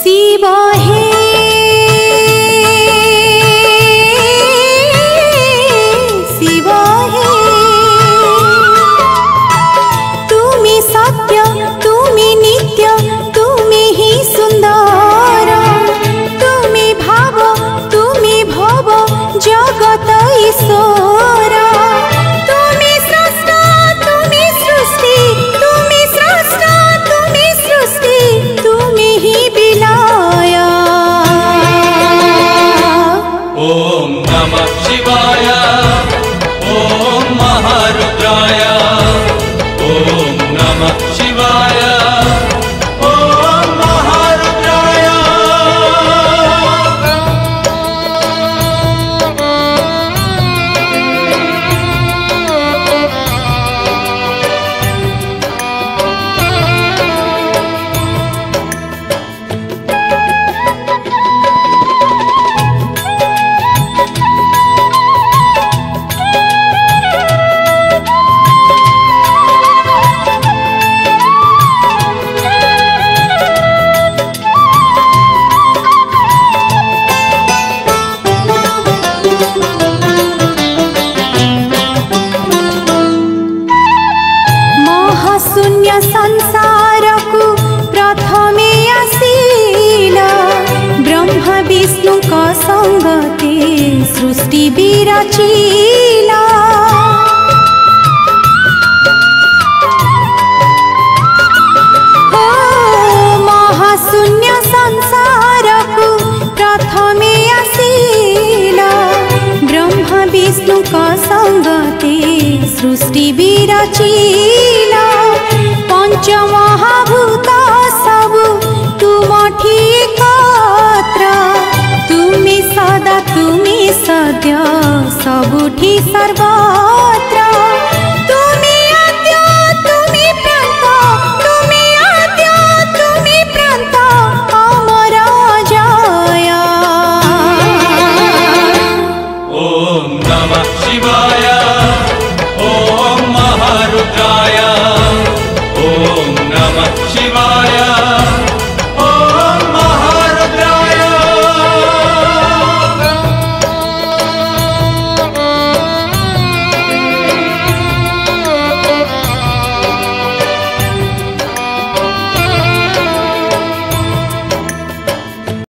शिव हे शिव हे तुमी सत्य तुमी नित्य तुमी ही सुंदर तुमी भाव तुमी भव जगत ईश्वर तुमी स्रष्टा तुमी सृष्टि तुमी स्रष्टा तुमी सृष्टि तुमी ही विलय। ओम नमः शिवाय ओम महारुद्राय ओम नमः शिवाय ओम महारुद्राय। महाशून्य संसार को प्रथमे आसीला ब्रह्मा विष्णु का संगते सृष्टि विरचिला। महाशून्य संसार को प्रथमे आसीला ब्रह्मा विष्णु का संगते सृष्टि विरचिला।